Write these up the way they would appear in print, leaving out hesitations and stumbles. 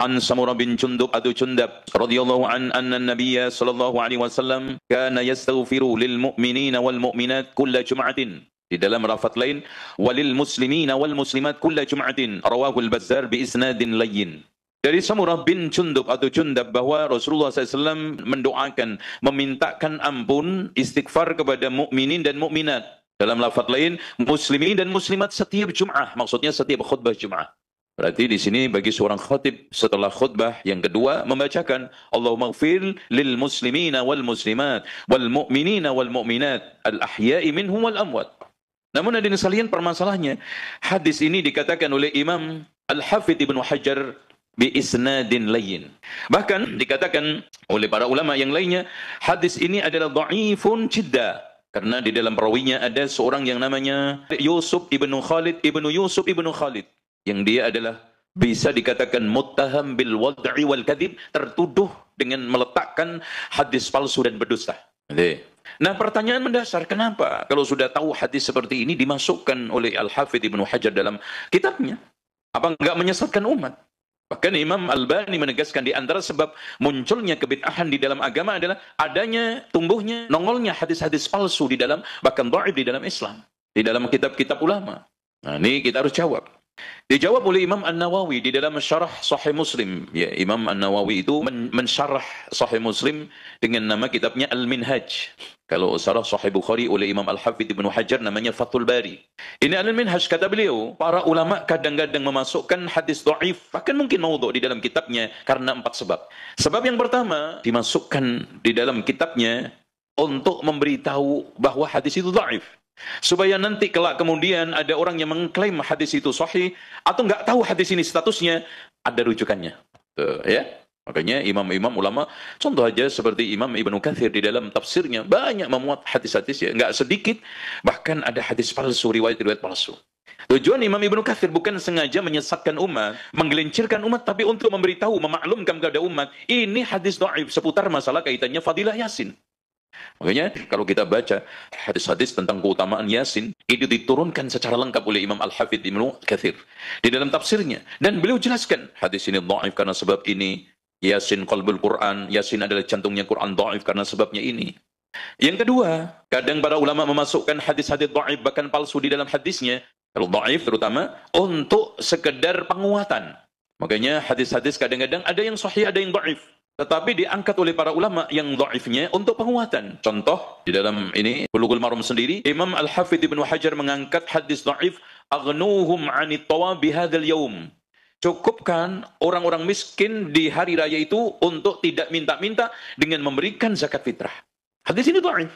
an Samurah bin Jundub atau Jundab radhiyallahu anna an-nabiy sallallahu alaihi wasallam kana yastaghfiru lil mu'minina wal mu'minat kulla jum'atin. Di dalam lafaz lain, walil muslimina wal muslimat kulla jum'atin, rawahu al-Bazzar bi isnadin layyin. Dari Samurah bin Jundub atau Jundab bahwa Rasulullah SAW mendoakan, memintakan ampun, istighfar kepada mukminin dan mukminat. Dalam lafaz lain, muslimin dan muslimat setiap Jum'ah, maksudnya setiap khutbah Jum'ah. Berarti di sini bagi seorang khatib setelah khutbah yang kedua membacakan Allahumma ighfir lil muslimina wal muslimat wal mu'minina wal mu'minat al ahya'i minhum wal amwat. Namun hadirin sekalian, permasalahannya hadis ini dikatakan oleh Imam Al-Hafidh Ibnu Hajar bi isnadin layyin. Bahkan dikatakan oleh para ulama yang lainnya, hadis ini adalah dhaifun jidda, karena di dalam perawinya ada seorang yang namanya Yusuf ibnu Khalid ibnu Yusuf ibnu Khalid, yang dia adalah bisa dikatakan muttaham bil wad'i wal kadhib, tertuduh dengan meletakkan hadis palsu dan berdusta. Nah, pertanyaan mendasar, kenapa kalau sudah tahu hadis seperti ini dimasukkan oleh Al-Hafidh Ibnu Hajar dalam kitabnya? Apa enggak menyesatkan umat? Bahkan Imam Albani menegaskan di antara sebab munculnya kebid'ahan di dalam agama adalah adanya, tumbuhnya, nongolnya hadis-hadis palsu di dalam, bahkan dhaif di dalam Islam, di dalam kitab-kitab ulama. Nah, ini kita harus jawab. Dijawab oleh Imam An-Nawawi di dalam syarah Sahih Muslim. Ya, Imam An-Nawawi itu mensyarah Sahih Muslim dengan nama kitabnya Al-Minhaj. Kalau syarah Sahih Bukhari oleh Imam Al-Hafidh Ibnu Hajar namanya Fathul Bari. Ini Al-Minhaj, kata beliau, para ulama kadang-kadang memasukkan hadis dhaif, bahkan mungkin maudhu' di dalam kitabnya karena 4 sebab. Sebab yang pertama, dimasukkan di dalam kitabnya untuk memberitahu bahwa hadis itu dhaif, supaya nanti kelak kemudian ada orang yang mengklaim hadis itu sahih atau nggak tahu hadis ini statusnya, ada rujukannya. Tuh, ya. Makanya imam-imam ulama, contoh aja seperti Imam Ibnu Katsir di dalam tafsirnya banyak memuat hadis-hadis, ya, nggak sedikit, bahkan ada hadis palsu, riwayat-riwayat palsu. Tujuan Imam Ibnu Katsir bukan sengaja menyesatkan umat, menggelincirkan umat, tapi untuk memberitahu, memaklumkan kepada umat, ini hadis dhaif seputar masalah kaitannya fadilah Yasin. Makanya kalau kita baca hadis-hadis tentang keutamaan Yasin, itu diturunkan secara lengkap oleh Imam Al-Hafidh Ibnu Katsir di dalam tafsirnya, dan beliau jelaskan hadis ini dhaif karena sebab ini. Yasin qalbul Quran, Yasin adalah jantungnya Quran, dhaif karena sebabnya ini. Yang kedua, kadang para ulama memasukkan hadis-hadis dhaif bahkan palsu di dalam hadisnya, kalau dhaif terutama untuk sekedar penguatan. Makanya hadis-hadis kadang-kadang ada yang sahih, ada yang dhaif, tetapi diangkat oleh para ulama yang dhaifnya untuk penguatan. Contoh, di dalam ini Bulughul Maram sendiri, Imam Al-Hafidh Ibnu Hajar mengangkat hadis dhaif, aghnuhum 'anit tawabi hadzal yaum. Cukupkan orang-orang miskin di hari raya itu untuk tidak minta-minta dengan memberikan zakat fitrah. Hadis ini dhaif.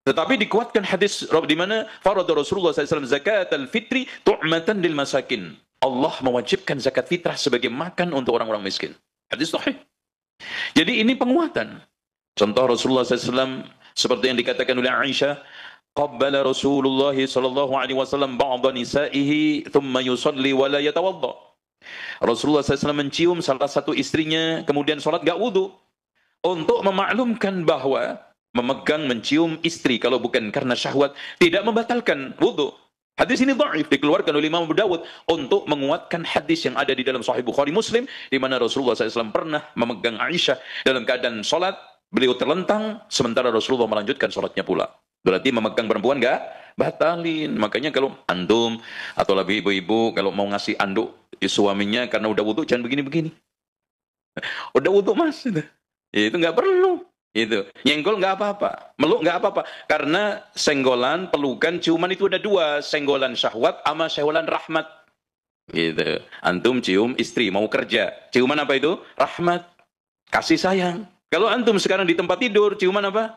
Tetapi dikuatkan hadis di mana farada Rasulullah SAW zakat al-fitri tu'matan lil masakin. Allah mewajibkan zakat fitrah sebagai makan untuk orang-orang miskin. Hadis sahih. Jadi ini penguatan. Contoh Rasulullah SAW seperti yang dikatakan oleh Aisyah, qabbala Rasulullah sallallahu alaihi wasallam ba'da nisaihi thumma yusalli wa la yatawadda. Rasulullah SAW mencium salah satu istrinya, kemudian sholat gak wudhu, untuk memaklumkan bahwa memegang, mencium istri kalau bukan karena syahwat tidak membatalkan wudhu. Hadis ini dhaif, dikeluarkan oleh Imam Abu Dawud untuk menguatkan hadis yang ada di dalam Sahih Bukhari Muslim, di mana Rasulullah SAW pernah memegang Aisyah dalam keadaan sholat, beliau terlentang, sementara Rasulullah melanjutkan sholatnya pula. Berarti memegang perempuan gak batalin. Makanya kalau antum atau lebih ibu-ibu kalau mau ngasih anduk suaminya karena udah wudhu, jangan begini-begini. Udah wudhu mas, itu nggak perlu. Itu nyenggol nggak apa-apa, meluk nggak apa-apa, karena senggolan, pelukan, ciuman itu ada dua, senggolan syahwat sama senggolan rahmat. Gitu. Antum cium istri mau kerja, ciuman apa itu? Rahmat, kasih sayang. Kalau antum sekarang di tempat tidur, ciuman apa?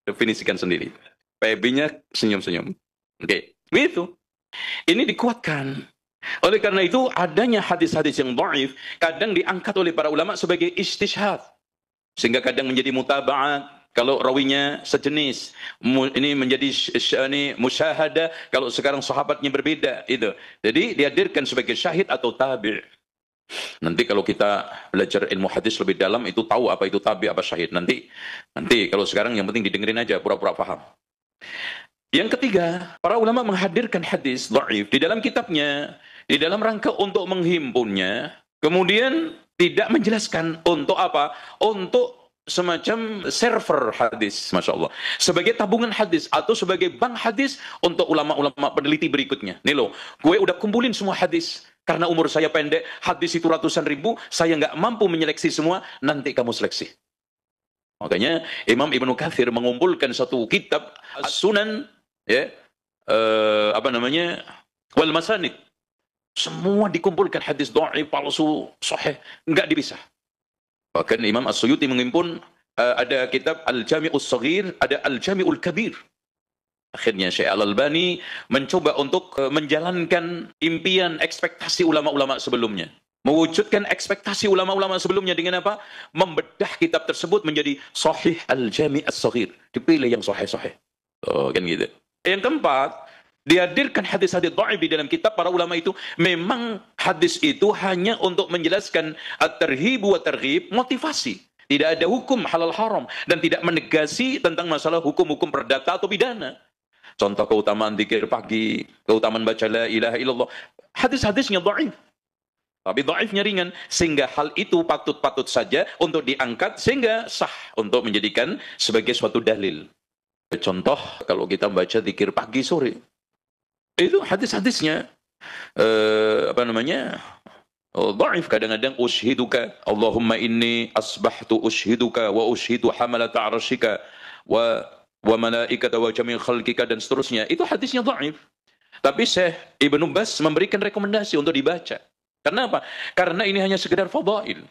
Definisikan sendiri. PB-nya senyum-senyum. Oke, gitu. Ini dikuatkan. Oleh karena itu, adanya hadis-hadis yang dhaif kadang diangkat oleh para ulama sebagai istishhad, sehingga kadang menjadi mutaba'at kalau rawinya sejenis, ini menjadi musyahadah kalau sekarang sahabatnya berbeda. Itu jadi dihadirkan sebagai syahid atau tabi'. Nanti kalau kita belajar ilmu hadis lebih dalam, itu tahu apa itu tabi', apa syahid. Nanti kalau sekarang yang penting didengerin aja, pura-pura paham. Yang ketiga, para ulama menghadirkan hadis dhaif di dalam kitabnya, di dalam rangka untuk menghimpunnya, kemudian Tidak menjelaskan untuk apa? Untuk semacam server hadis, Masya Allah. Sebagai tabungan hadis atau sebagai bank hadis untuk ulama-ulama peneliti berikutnya. Nih loh, gue udah kumpulin semua hadis. Karena umur saya pendek, hadis itu ratusan ribu, saya nggak mampu menyeleksi semua, nanti kamu seleksi. Makanya Imam Ibnu Katsir mengumpulkan satu kitab As-Sunan, ya, Wal Masanid. Semua dikumpulkan hadis dhaif, palsu, sahih, nggak dipisah. Bahkan Imam As-Suyuti mengimpun ada kitab Al-Jami'us Shaghir, ada Al-Jami'ul Kabir. Akhirnya Syekh Al-Albani mencoba untuk menjalankan impian ekspektasi ulama-ulama sebelumnya. Mewujudkan ekspektasi ulama-ulama sebelumnya dengan apa? Membedah kitab tersebut menjadi Sahih Al-Jami' As-Shaghir. Dipilih yang sahih-sahih. Oh, kan gitu. Yang keempat, dihadirkan hadis-hadis dhaif di dalam kitab para ulama itu. Memang hadis itu hanya untuk menjelaskan at-tarhib wa targhib, motivasi. Tidak ada hukum halal haram dan tidak menegasi tentang masalah hukum-hukum perdata atau pidana. Contoh keutamaan zikir pagi, keutamaan baca la ilaha illallah. Hadis-hadisnya dhaif. Tapi dhaifnya ringan. Sehingga hal itu patut-patut saja untuk diangkat sehingga sah untuk menjadikan sebagai suatu dalil. Contoh kalau kita baca zikir pagi sore. Itu hadis-hadisnya dhaif. Kadang-kadang ushiduka Allahumma inni asbahtu ushiduka wa ushidu hamalata arsyika wa malaikata wa jami' khalqika dan seterusnya. Itu hadisnya dhaif. Tapi Syekh Ibnu Baz memberikan rekomendasi untuk dibaca. Karena apa? Karena ini hanya sekedar fadail.